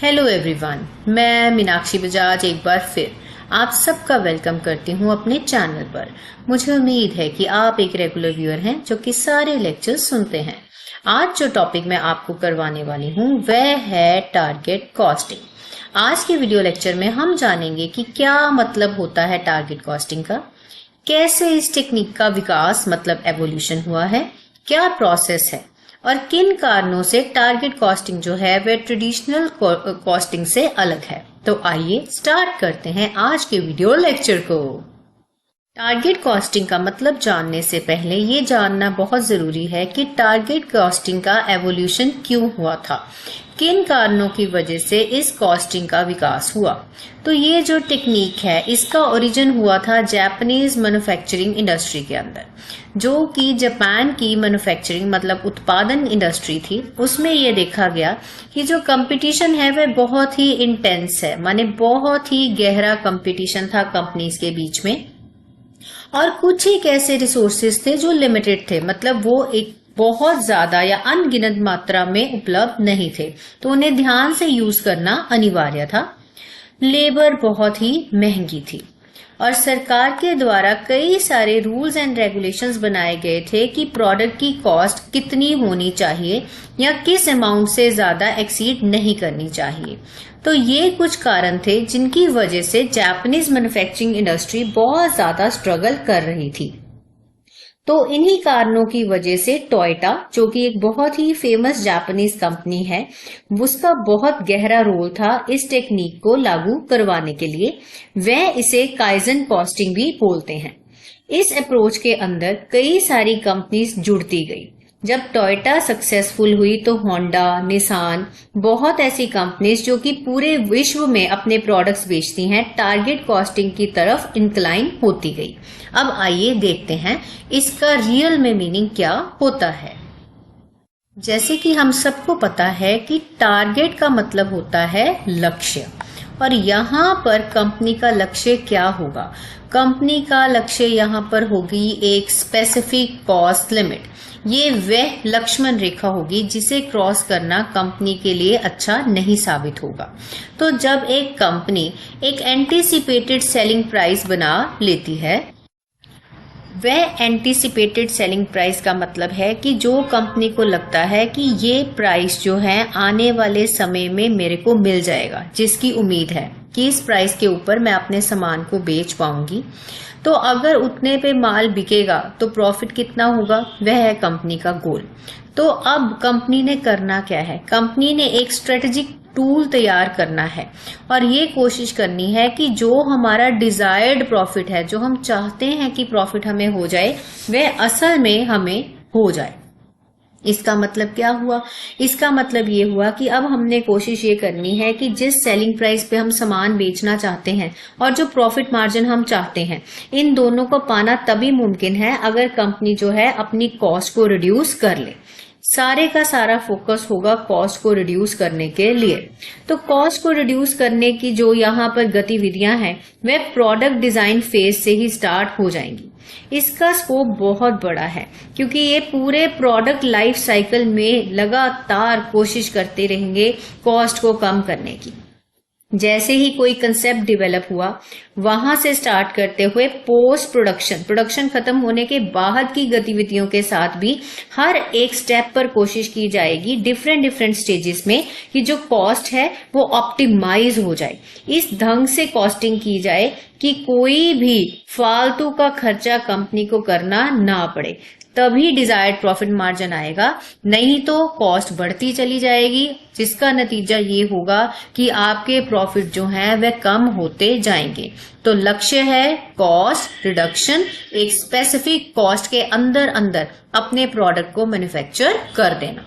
Hello everyone, मैं मीनाक्षी बजाज एक बार फिर आप सबका वेलकम करती हूँ अपने चैनल पर। मुझे उम्मीद है कि आप एक रेगुलर व्यूअर हैं जो कि सारे लेक्चर्स सुनते हैं। आज जो टॉपिक मैं आपको करवाने वाली हूँ वह है टारगेट कॉस्टिंग। आज के वीडियो लेक्चर में हम जानेंगे कि क्या मतलब होता है टारगेट कॉस्टिंग का, कैसे इस टेक्निक का विकास मतलब एवोल्यूशन हुआ है, क्या प्रोसेस है और किन कारणों से टारगेट कॉस्टिंग जो है वह ट्रेडिशनल कॉस्टिंग से अलग है। तो आइए स्टार्ट करते हैं आज के वीडियो लेक्चर को। टारगेट कॉस्टिंग का मतलब जानने से पहले ये जानना बहुत जरूरी है कि टारगेट कॉस्टिंग का एवोल्यूशन क्यों हुआ था, किन कारणों की वजह से इस कॉस्टिंग का विकास हुआ। तो ये जो टेक्निक है इसका ओरिजिन हुआ था जापानीज मैन्युफैक्चरिंग इंडस्ट्री के अंदर, जो कि जापान की मैन्युफैक्चरिंग मतलब उत्पादन इंडस्ट्री थी। उसमें ये देखा गया कि जो कंपटीशन है वह बहुत ही इंटेंस है, माने बहुत ही गहरा कंपटीशन था कंपनीज के बीच में, और कुछ एक ऐसे रिसोर्सेज थे जो लिमिटेड थे, मतलब वो एक बहुत ज्यादा या अनगिनत मात्रा में उपलब्ध नहीं थे, तो उन्हें ध्यान से यूज करना अनिवार्य था। लेबर बहुत ही महंगी थी और सरकार के द्वारा कई सारे रूल्स एंड रेगुलेशंस बनाए गए थे कि प्रोडक्ट की कॉस्ट कितनी होनी चाहिए या किस अमाउंट से ज्यादा एक्सीड नहीं करनी चाहिए। तो ये कुछ कारण थे जिनकी वजह से जापानीज मैन्युफैक्चरिंग इंडस्ट्री बहुत ज्यादा स्ट्रगल कर रही थी। तो इन्हीं कारणों की वजह से टोयोटा, जो कि एक बहुत ही फेमस जापानीज कंपनी है, उसका बहुत गहरा रोल था इस टेक्निक को लागू करवाने के लिए। वह इसे काइजन कॉस्टिंग भी बोलते हैं। इस अप्रोच के अंदर कई सारी कंपनीज जुड़ती गई। जब टोयोटा सक्सेसफुल हुई तो होंडा, निसान, बहुत ऐसी कंपनीज जो कि पूरे विश्व में अपने प्रोडक्ट्स बेचती हैं, टारगेट कॉस्टिंग की तरफ इंक्लाइन होती गई। अब आइए देखते हैं इसका रियल में मीनिंग क्या होता है। जैसे कि हम सबको पता है कि टारगेट का मतलब होता है लक्ष्य, और यहाँ पर कंपनी का लक्ष्य क्या होगा। कंपनी का लक्ष्य यहाँ पर होगी एक स्पेसिफिक कॉस्ट लिमिट। ये वह लक्ष्मण रेखा होगी जिसे क्रॉस करना कंपनी के लिए अच्छा नहीं साबित होगा। तो जब एक कंपनी एक एंटीसिपेटेड सेलिंग प्राइस बना लेती है, वह एंटीसिपेटेड सेलिंग प्राइस का मतलब है कि जो कंपनी को लगता है कि ये प्राइस जो है आने वाले समय में मेरे को मिल जाएगा, जिसकी उम्मीद है कि इस प्राइस के ऊपर मैं अपने सामान को बेच पाऊंगी। तो अगर उतने पे माल बिकेगा तो प्रॉफिट कितना होगा, वह है कंपनी का गोल। तो अब कंपनी ने करना क्या है, कंपनी ने एक स्ट्रेटेजिक टूल तैयार करना है और ये कोशिश करनी है कि जो हमारा डिजायर्ड प्रॉफिट है, जो हम चाहते हैं कि प्रॉफिट हमें हो जाए, वह असल में हमें हो जाए। इसका मतलब क्या हुआ, इसका मतलब ये हुआ कि अब हमने कोशिश ये करनी है कि जिस सेलिंग प्राइस पे हम सामान बेचना चाहते हैं और जो प्रॉफिट मार्जिन हम चाहते हैं, इन दोनों को पाना तभी मुमकिन है अगर कंपनी जो है अपनी कॉस्ट को रिड्यूस कर ले। सारे का सारा फोकस होगा कॉस्ट को रिड्यूस करने के लिए। तो कॉस्ट को रिड्यूस करने की जो यहाँ पर गतिविधियां हैं वह प्रोडक्ट डिजाइन फेज से ही स्टार्ट हो जाएंगी। इसका स्कोप बहुत बड़ा है क्योंकि ये पूरे प्रोडक्ट लाइफ साइकिल में लगातार कोशिश करते रहेंगे कॉस्ट को कम करने की। जैसे ही कोई कंसेप्ट डेवलप हुआ, वहां से स्टार्ट करते हुए पोस्ट प्रोडक्शन खत्म होने के बाद की गतिविधियों के साथ भी हर एक स्टेप पर कोशिश की जाएगी डिफरेंट स्टेजेस में कि जो कॉस्ट है वो ऑप्टिमाइज हो जाए। इस ढंग से कॉस्टिंग की जाए कि कोई भी फालतू का खर्चा कंपनी को करना ना पड़े, तभी डिजायर्ड प्रॉफिट मार्जिन आएगा। नहीं तो कॉस्ट बढ़ती चली जाएगी, जिसका नतीजा ये होगा कि आपके प्रॉफिट जो हैं वह कम होते जाएंगे। तो लक्ष्य है कॉस्ट रिडक्शन, एक स्पेसिफिक कॉस्ट के अंदर अपने प्रोडक्ट को मैन्युफैक्चर कर देना।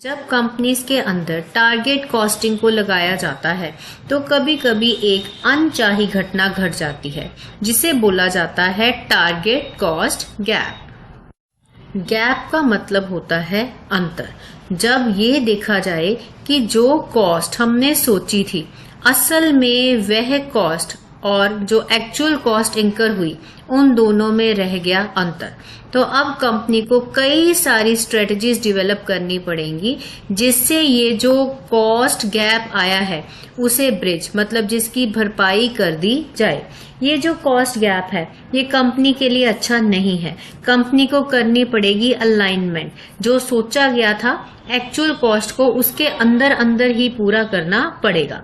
जब कंपनीज के अंदर टारगेट कॉस्टिंग को लगाया जाता है तो कभी कभी एक अनचाही घटना घट जाती है जिसे बोला जाता है टारगेट कॉस्ट गैप। गैप का मतलब होता है अंतर। जब ये देखा जाए कि जो कॉस्ट हमने सोची थी असल में वह कॉस्ट और जो एक्चुअल कॉस्ट इंकर हुई उन दोनों में रह गया अंतर। तो अब कंपनी को कई सारी स्ट्रेटजीज डेवलप करनी पड़ेंगी जिससे ये जो कॉस्ट गैप आया है उसे ब्रिज मतलब जिसकी भरपाई कर दी जाए। ये जो कॉस्ट गैप है ये कंपनी के लिए अच्छा नहीं है। कंपनी को करनी पड़ेगी अलाइनमेंट, जो सोचा गया था एक्चुअल कॉस्ट को उसके अंदर अंदर ही पूरा करना पड़ेगा।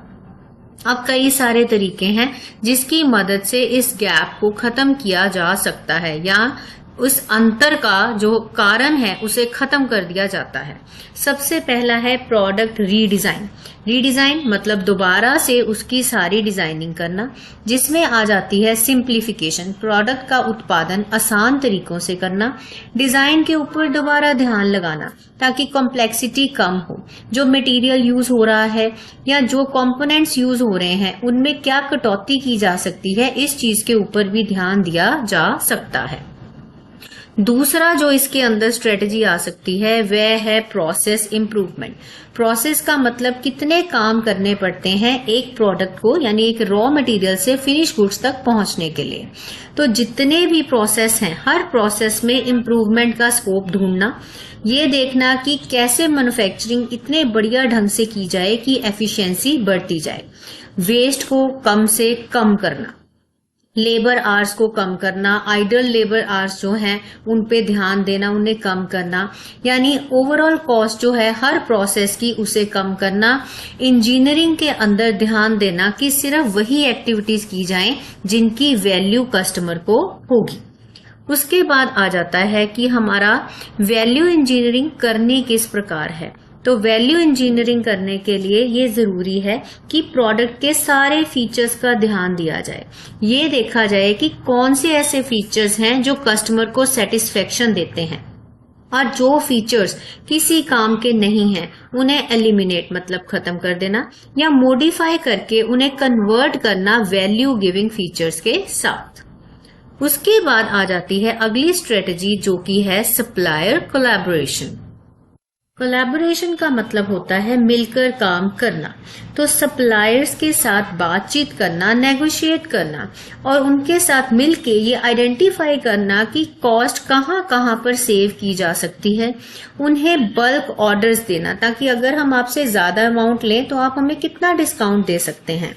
अब कई सारे तरीके हैं जिसकी मदद से इस गैप को खत्म किया जा सकता है या उस अंतर का जो कारण है उसे खत्म कर दिया जाता है। सबसे पहला है प्रोडक्ट रीडिजाइन। रीडिजाइन मतलब दोबारा से उसकी सारी डिजाइनिंग करना, जिसमें आ जाती है सिंप्लीफिकेशन, प्रोडक्ट का उत्पादन आसान तरीकों से करना, डिजाइन के ऊपर दोबारा ध्यान लगाना ताकि कॉम्प्लेक्सिटी कम हो, जो मटेरियल यूज हो रहा है या जो कंपोनेंट्स यूज हो रहे हैं उनमें क्या कटौती की जा सकती है, इस चीज के ऊपर भी ध्यान दिया जा सकता है। दूसरा जो इसके अंदर स्ट्रेटजी आ सकती है वह है प्रोसेस इंप्रूवमेंट। प्रोसेस का मतलब कितने काम करने पड़ते हैं एक प्रोडक्ट को यानी एक रॉ मटेरियल से फिनिश गुड्स तक पहुंचने के लिए। तो जितने भी प्रोसेस हैं हर प्रोसेस में इंप्रूवमेंट का स्कोप ढूंढना, ये देखना कि कैसे मैन्युफैक्चरिंग इतने बढ़िया ढंग से की जाए कि एफिशिएंसी बढ़ती जाए, वेस्ट को कम से कम करना, लेबर आवर्स को कम करना, आइडल लेबर आवर्स जो हैं उन पे ध्यान देना, उन्हें कम करना, यानी ओवरऑल कॉस्ट जो है हर प्रोसेस की उसे कम करना। इंजीनियरिंग के अंदर ध्यान देना कि सिर्फ वही एक्टिविटीज की जाएं जिनकी वैल्यू कस्टमर को होगी। उसके बाद आ जाता है कि हमारा वैल्यू इंजीनियरिंग करनी किस प्रकार है। तो वैल्यू इंजीनियरिंग करने के लिए ये जरूरी है कि प्रोडक्ट के सारे फीचर्स का ध्यान दिया जाए। ये देखा जाए कि कौन से ऐसे फीचर्स हैं जो कस्टमर को सेटिस्फेक्शन देते हैं और जो फीचर्स किसी काम के नहीं हैं उन्हें एलिमिनेट मतलब खत्म कर देना या मॉडिफाई करके उन्हें कन्वर्ट करना वैल्यू गिविंग फीचर्स के साथ। उसके बाद आ जाती है अगली स्ट्रेटजी जो कि है सप्लायर कोलैबोरेशन। कोलैबोरेशन का मतलब होता है मिलकर काम करना। तो सप्लायर्स के साथ बातचीत करना, नेगोशिएट करना और उनके साथ मिलके ये आइडेंटिफाई करना कि कॉस्ट कहाँ कहाँ पर सेव की जा सकती है। उन्हें बल्क ऑर्डर्स देना ताकि अगर हम आपसे ज्यादा अमाउंट लें तो आप हमें कितना डिस्काउंट दे सकते हैं।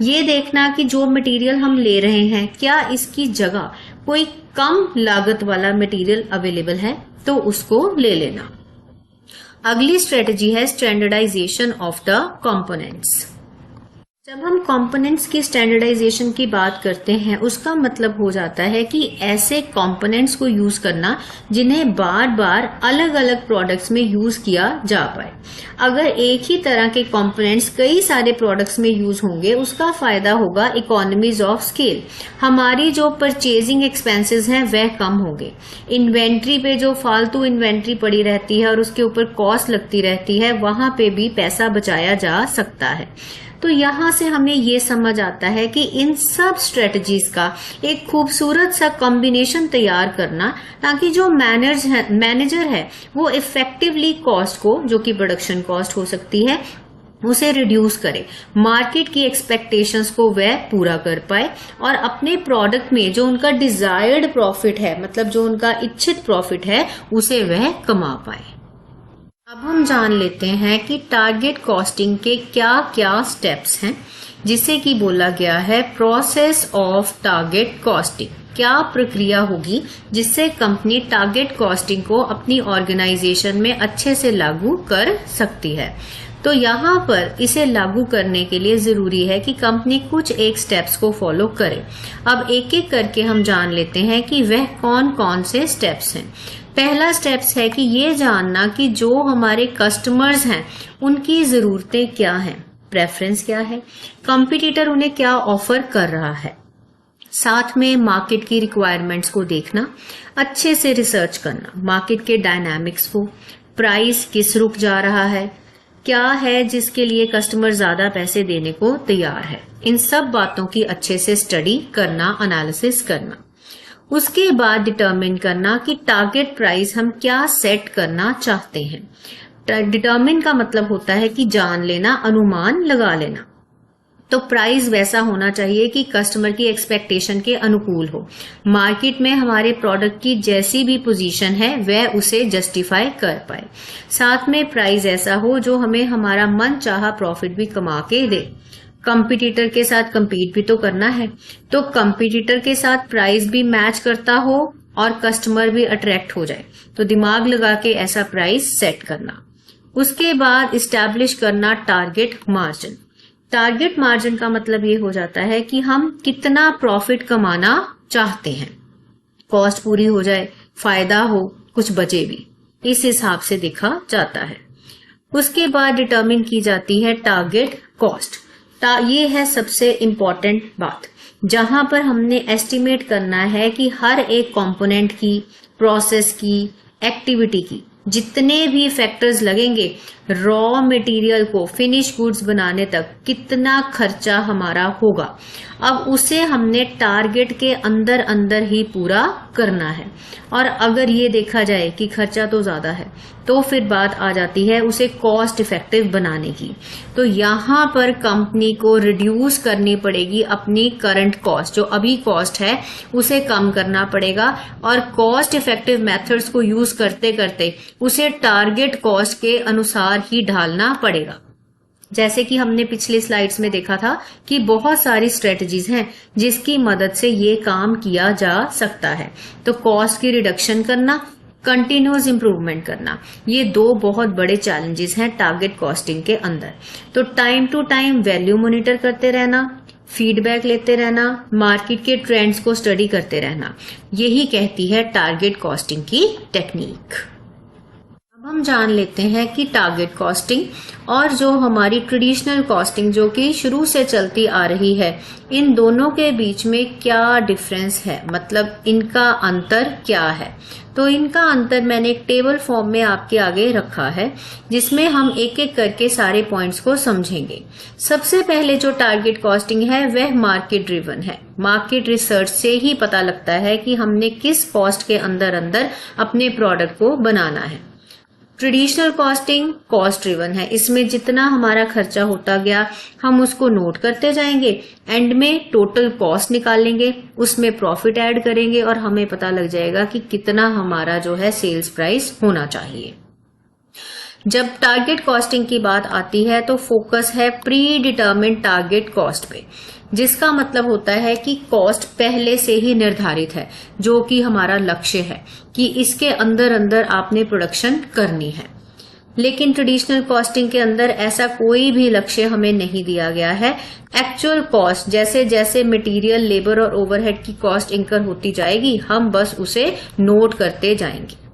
ये देखना कि जो मटेरियल हम ले रहे हैं क्या इसकी जगह कोई कम लागत वाला मटेरियल अवेलेबल है तो उसको ले लेना। अगली स्ट्रेटजी है स्टैंडर्डाइजेशन ऑफ द कंपोनेंट्स। जब हम कंपोनेंट्स की स्टैंडर्डाइजेशन की बात करते हैं उसका मतलब हो जाता है कि ऐसे कंपोनेंट्स को यूज करना जिन्हें बार बार अलग अलग प्रोडक्ट्स में यूज किया जा पाए। अगर एक ही तरह के कंपोनेंट्स कई सारे प्रोडक्ट्स में यूज होंगे उसका फायदा होगा इकोनॉमीज ऑफ स्केल। हमारी जो परचेजिंग एक्सपेंसेस हैं वह कम होंगे। इन्वेंट्री पे जो फालतू इन्वेंट्री पड़ी रहती है और उसके ऊपर कॉस्ट लगती रहती है वहां पे भी पैसा बचाया जा सकता है। तो यहाँ से हमें ये समझ आता है कि इन सब स्ट्रेटजीज का एक खूबसूरत सा कॉम्बिनेशन तैयार करना ताकि जो मैनेजर है वो इफेक्टिवली कॉस्ट को, जो कि प्रोडक्शन कॉस्ट हो सकती है, उसे रिड्यूस करे, मार्केट की एक्सपेक्टेशंस को वह पूरा कर पाए और अपने प्रोडक्ट में जो उनका डिजायर्ड प्रॉफिट है मतलब जो उनका इच्छित प्रॉफिट है उसे वह कमा पाए। अब हम जान लेते हैं कि टारगेट कॉस्टिंग के क्या क्या स्टेप्स हैं जिसे कि बोला गया है प्रोसेस ऑफ टारगेट कॉस्टिंग। क्या प्रक्रिया होगी जिससे कंपनी टारगेट कॉस्टिंग को अपनी ऑर्गेनाइजेशन में अच्छे से लागू कर सकती है। तो यहाँ पर इसे लागू करने के लिए जरूरी है कि कंपनी कुछ एक स्टेप्स को फॉलो करे। अब एक एक करके हम जान लेते हैं कि वह कौन कौन से स्टेप्स हैं। पहला स्टेप्स है कि ये जानना कि जो हमारे कस्टमर्स हैं उनकी जरूरतें क्या हैं, प्रेफरेंस क्या है, कंपटीटर उन्हें क्या ऑफर कर रहा है। साथ में मार्केट की रिक्वायरमेंट्स को देखना, अच्छे से रिसर्च करना, मार्केट के डायनामिक्स को, प्राइस किस रुख जा रहा है, क्या है जिसके लिए कस्टमर ज्यादा पैसे देने को तैयार है। इन सब बातों की अच्छे से स्टडी करना, एनालिसिस करना। उसके बाद डिटरमिन करना कि टारगेट प्राइस हम क्या सेट करना चाहते हैं। डिटरमिन का मतलब होता है कि जान लेना, अनुमान लगा लेना। तो प्राइस वैसा होना चाहिए कि कस्टमर की एक्सपेक्टेशन के अनुकूल हो। मार्केट में हमारे प्रोडक्ट की जैसी भी पोजीशन है वह उसे जस्टिफाई कर पाए। साथ में प्राइस ऐसा हो जो हमें हमारा मन चाहा प्रॉफिट भी कमा के दे। कंपटीटर के साथ compete भी तो करना है, तो कंपटीटर के साथ प्राइस भी मैच करता हो और कस्टमर भी अट्रैक्ट हो जाए, तो दिमाग लगा के ऐसा प्राइस सेट करना। उसके बाद इस्टेब्लिश करना टारगेट मार्जिन। टारगेट मार्जिन का मतलब ये हो जाता है कि हम कितना प्रॉफिट कमाना चाहते हैं, कॉस्ट पूरी हो जाए, फायदा हो, कुछ बचे भी, इस हिसाब से देखा जाता है। उसके बाद डिटरमिन की जाती है टारगेट कॉस्ट। ये है सबसे इम्पोर्टेंट बात, जहां पर हमने एस्टिमेट करना है कि हर एक कंपोनेंट की, प्रोसेस की, एक्टिविटी की जितने भी फैक्टर्स लगेंगे रॉ मटेरियल को फिनिश गुड्स बनाने तक कितना खर्चा हमारा होगा। अब उसे हमने टारगेट के अंदर अंदर ही पूरा करना है। और अगर ये देखा जाए कि खर्चा तो ज्यादा है, तो फिर बात आ जाती है उसे कॉस्ट इफेक्टिव बनाने की। तो यहाँ पर कंपनी को रिड्यूस करनी पड़ेगी अपनी करंट कॉस्ट, जो अभी कॉस्ट है उसे कम करना पड़ेगा और कॉस्ट इफेक्टिव मेथड्स को यूज करते करते उसे टारगेट कॉस्ट के अनुसार ही ढालना पड़ेगा। जैसे कि हमने पिछले स्लाइड्स में देखा था कि बहुत सारी स्ट्रेटजीज हैं जिसकी मदद से ये काम किया जा सकता है। तो कॉस्ट की रिडक्शन करना, कंटिन्यूअस इंप्रूवमेंट करना, ये दो बहुत बड़े चैलेंजेस हैं टारगेट कॉस्टिंग के अंदर। तो time to time value monitor करते रहना, फीडबैक लेते रहना, मार्केट के ट्रेंड्स को स्टडी करते रहना, यही कहती है टारगेट कॉस्टिंग की टेक्निक। अब हम जान लेते हैं कि टारगेट कॉस्टिंग और जो हमारी ट्रेडिशनल कॉस्टिंग जो कि शुरू से चलती आ रही है, इन दोनों के बीच में क्या डिफरेंस है, मतलब इनका अंतर क्या है। तो इनका अंतर मैंने एक टेबल फॉर्म में आपके आगे रखा है, जिसमें हम एक एक करके सारे पॉइंट्स को समझेंगे। सबसे पहले जो टारगेट कॉस्टिंग है वह मार्केट ड्रिवन है। मार्केट रिसर्च से ही पता लगता है कि हमने किस कॉस्ट के अंदर अंदर अपने प्रोडक्ट को बनाना है। ट्रेडिशनल कॉस्टिंग कॉस्ट ड्रिवन है, इसमें जितना हमारा खर्चा होता गया हम उसको नोट करते जाएंगे, एंड में टोटल कॉस्ट निकालेंगे, उसमें प्रॉफिट ऐड करेंगे और हमें पता लग जाएगा कि कितना हमारा जो है सेल्स प्राइस होना चाहिए। जब टारगेट कॉस्टिंग की बात आती है तो फोकस है प्री डिटर्मिन्ड टारगेट कॉस्ट पे, जिसका मतलब होता है कि कॉस्ट पहले से ही निर्धारित है, जो कि हमारा लक्ष्य है कि इसके अंदर अंदर आपने प्रोडक्शन करनी है। लेकिन ट्रेडिशनल कॉस्टिंग के अंदर ऐसा कोई भी लक्ष्य हमें नहीं दिया गया है। एक्चुअल कॉस्ट जैसे जैसे मटेरियल, लेबर और ओवरहेड की कॉस्ट इंकर होती जाएगी, हम बस उसे नोट करते जाएंगे।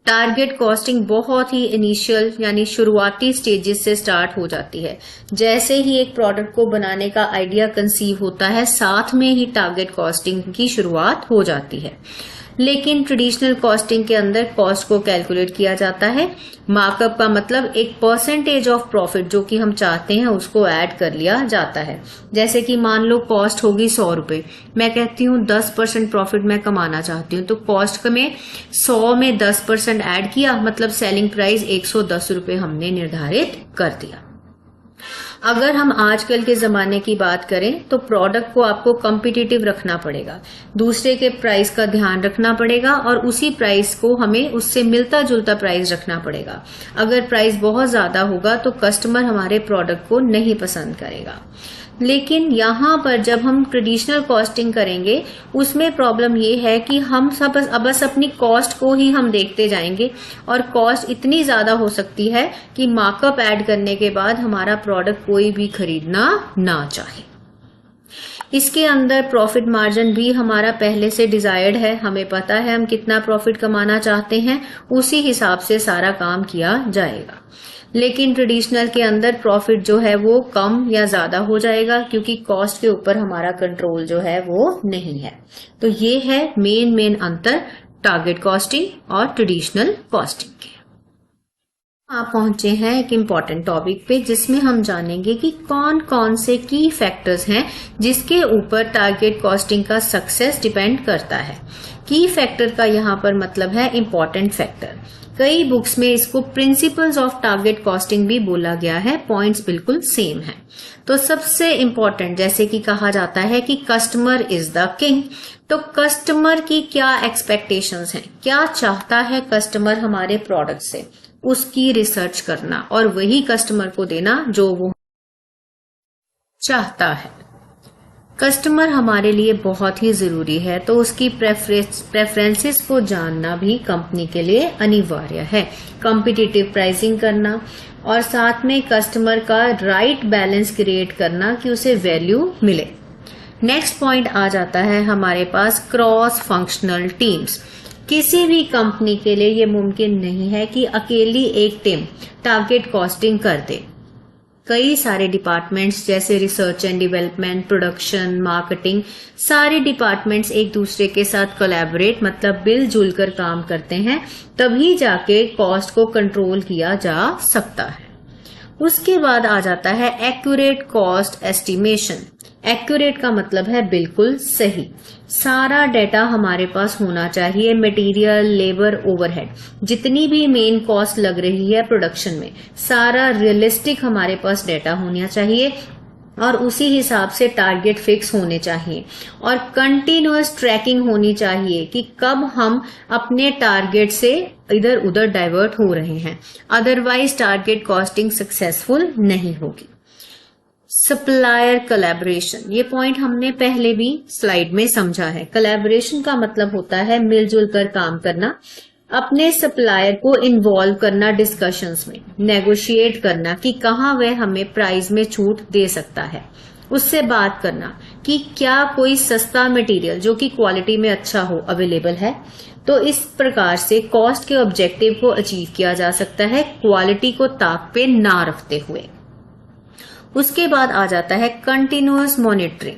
टारगेट कॉस्टिंग बहुत ही इनिशियल यानी शुरुआती स्टेजेस से स्टार्ट हो जाती है। जैसे ही एक प्रोडक्ट को बनाने का आइडिया कंसीव होता है, साथ में ही टारगेट कॉस्टिंग की शुरुआत हो जाती है। लेकिन ट्रेडिशनल कॉस्टिंग के अंदर कॉस्ट को कैलकुलेट किया जाता है। मार्कअप का मतलब एक परसेंटेज ऑफ प्रॉफिट जो कि हम चाहते हैं उसको ऐड कर लिया जाता है। जैसे कि मान लो कॉस्ट होगी 100 रुपए, मैं कहती हूँ 10% प्रॉफिट मैं कमाना चाहती हूँ, तो कॉस्ट में 100 में 10% ऐड किया, मतलब सेलिंग प्राइस 110 रुपए हमने निर्धारित कर दिया। अगर हम आजकल के जमाने की बात करें तो प्रोडक्ट को आपको कॉम्पिटिटिव रखना पड़ेगा, दूसरे के प्राइस का ध्यान रखना पड़ेगा और उसी प्राइस को हमें उससे मिलता जुलता प्राइस रखना पड़ेगा। अगर प्राइस बहुत ज्यादा होगा तो कस्टमर हमारे प्रोडक्ट को नहीं पसंद करेगा। लेकिन यहाँ पर जब हम ट्रेडिशनल कॉस्टिंग करेंगे उसमें प्रॉब्लम ये है कि हम सब बस अपनी कॉस्ट को ही हम देखते जाएंगे और कॉस्ट इतनी ज्यादा हो सकती है कि मार्कअप ऐड करने के बाद हमारा प्रोडक्ट कोई भी खरीदना ना चाहे। इसके अंदर प्रॉफिट मार्जिन भी हमारा पहले से डिजायर्ड है, हमें पता है हम कितना प्रॉफिट कमाना चाहते हैं, उसी हिसाब से सारा काम किया जाएगा। लेकिन ट्रेडिशनल के अंदर प्रॉफिट जो है वो कम या ज्यादा हो जाएगा क्योंकि कॉस्ट के ऊपर हमारा कंट्रोल जो है वो नहीं है। तो ये है मेन अंतर टारगेट कॉस्टिंग और ट्रेडिशनल कॉस्टिंग के। आप पहुंचे हैं एक इम्पॉर्टेंट टॉपिक पे जिसमें हम जानेंगे कि कौन कौन से की फैक्टर्स हैं जिसके ऊपर टारगेट कॉस्टिंग का सक्सेस डिपेंड करता है। की फैक्टर का यहाँ पर मतलब है इंपॉर्टेंट फैक्टर। कई बुक्स में इसको प्रिंसिपल्स ऑफ टारगेट कॉस्टिंग भी बोला गया है, पॉइंट्स बिल्कुल सेम है। तो सबसे इंपॉर्टेंट, जैसे कि कहा जाता है कि कस्टमर इज द किंग, तो कस्टमर की क्या एक्सपेक्टेशंस हैं, क्या चाहता है कस्टमर हमारे प्रोडक्ट से, उसकी रिसर्च करना और वही कस्टमर को देना जो वो चाहता है। कस्टमर हमारे लिए बहुत ही जरूरी है, तो उसकी प्रेफरेंसेस को जानना भी कंपनी के लिए अनिवार्य है। कॉम्पिटिटिव प्राइसिंग करना और साथ में कस्टमर का राइट बैलेंस क्रिएट करना कि उसे वैल्यू मिले। नेक्स्ट पॉइंट आ जाता है हमारे पास क्रॉस फंक्शनल टीम्स। किसी भी कंपनी के लिए ये मुमकिन नहीं है कि अकेली एक टीम टारगेट कॉस्टिंग कर दे। कई सारे डिपार्टमेंट्स जैसे research and development, production, marketing, सारे डिपार्टमेंट्स एक दूसरे के साथ कोलैबोरेट मतलब मिलजुल कर काम करते हैं, तभी जाके कॉस्ट को कंट्रोल किया जा सकता है। उसके बाद आ जाता है एक्यूरेट कॉस्ट एस्टिमेशन। एक्यूरेट का मतलब है बिल्कुल सही। सारा डेटा हमारे पास होना चाहिए, मटेरियल, लेबर, ओवरहेड, जितनी भी मेन कॉस्ट लग रही है प्रोडक्शन में, सारा रियलिस्टिक हमारे पास डेटा होना चाहिए और उसी हिसाब से टारगेट फिक्स होने चाहिए और कंटिन्यूअस ट्रैकिंग होनी चाहिए कि कब हम अपने टारगेट से इधर उधर डाइवर्ट हो रहे हैं, अदरवाइज टारगेट कॉस्टिंग सक्सेसफुल नहीं होगी। सप्लायर कोलैबोरेशन, ये पॉइंट हमने पहले भी स्लाइड में समझा है। कोलैबोरेशन का मतलब होता है मिलजुल कर काम करना, अपने सप्लायर को इन्वॉल्व करना डिस्कशंस में, नेगोशिएट करना कि कहाँ वह हमें प्राइस में छूट दे सकता है, उससे बात करना कि क्या कोई सस्ता मटेरियल जो कि क्वालिटी में अच्छा हो अवेलेबल है। तो इस प्रकार से कॉस्ट के ऑब्जेक्टिव को अचीव किया जा सकता है क्वालिटी को ताक पे ना रखते हुए। उसके बाद आ जाता है कंटिन्यूअस मॉनिटरिंग।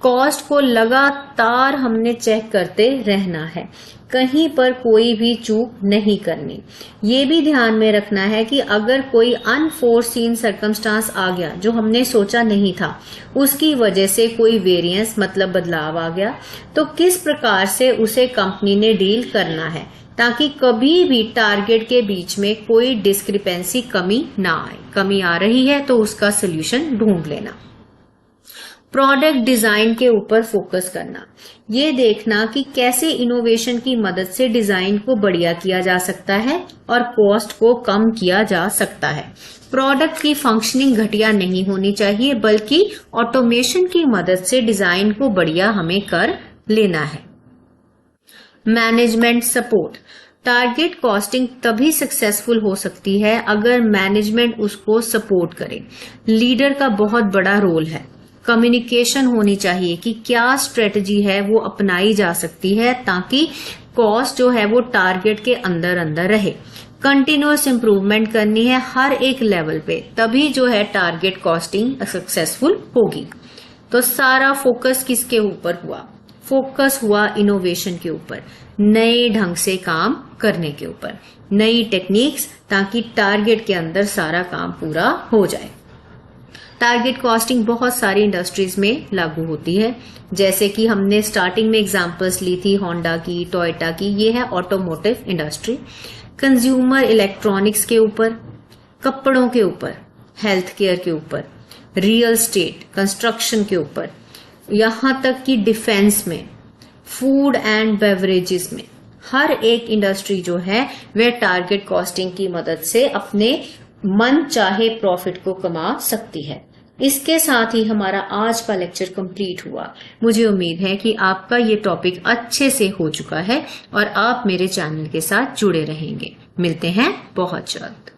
कॉस्ट को लगातार हमने चेक करते रहना है, कहीं पर कोई भी चूक नहीं करनी। ये भी ध्यान में रखना है कि अगर कोई अनफोर्सीन सर्कमस्टांस आ गया जो हमने सोचा नहीं था, उसकी वजह से कोई वेरिएंस मतलब बदलाव आ गया, तो किस प्रकार से उसे कंपनी ने डील करना है ताकि कभी भी टारगेट के बीच में कोई डिस्क्रिपेंसी कमी ना आए। कमी आ रही है तो उसका सोल्यूशन ढूंढ लेना। प्रोडक्ट डिजाइन के ऊपर फोकस करना, ये देखना कि कैसे इनोवेशन की मदद से डिजाइन को बढ़िया किया जा सकता है और कॉस्ट को कम किया जा सकता है। प्रोडक्ट की फंक्शनिंग घटिया नहीं होनी चाहिए, बल्कि ऑटोमेशन की मदद से डिजाइन को बढ़िया हमें कर लेना है। मैनेजमेंट सपोर्ट, टारगेट कॉस्टिंग तभी सक्सेसफुल हो सकती है अगर मैनेजमेंट उसको सपोर्ट करे। लीडर का बहुत बड़ा रोल है। कम्युनिकेशन होनी चाहिए कि क्या स्ट्रेटजी है वो अपनाई जा सकती है ताकि कॉस्ट जो है वो टारगेट के अंदर अंदर रहे। कंटिन्यूअस इंप्रूवमेंट करनी है हर एक लेवल पे, तभी जो है टारगेट कॉस्टिंग सक्सेसफुल होगी। तो सारा फोकस किसके ऊपर हुआ? फोकस हुआ इनोवेशन के ऊपर, नए ढंग से काम करने के ऊपर, नई टेक्निक्स, ताकि टारगेट के अंदर सारा काम पूरा हो जाए। टारगेट कॉस्टिंग बहुत सारी इंडस्ट्रीज में लागू होती है, जैसे कि हमने स्टार्टिंग में एग्जांपल्स ली थी होंडा की, टोयोटा की, ये है ऑटोमोटिव इंडस्ट्री। कंज्यूमर इलेक्ट्रॉनिक्स के ऊपर, कपड़ों के ऊपर, हेल्थ केयर के ऊपर, रियल एस्टेट, कंस्ट्रक्शन के ऊपर, यहां तक कि डिफेंस में, फूड एंड बेवरेजेस में, हर एक इंडस्ट्री जो है वह टारगेट कॉस्टिंग की मदद से अपने मन चाहे प्रॉफिट को कमा सकती है। इसके साथ ही हमारा आज का लेक्चर कंप्लीट हुआ। मुझे उम्मीद है कि आपका ये टॉपिक अच्छे से हो चुका है और आप मेरे चैनल के साथ जुड़े रहेंगे। मिलते हैं बहुत जल्द।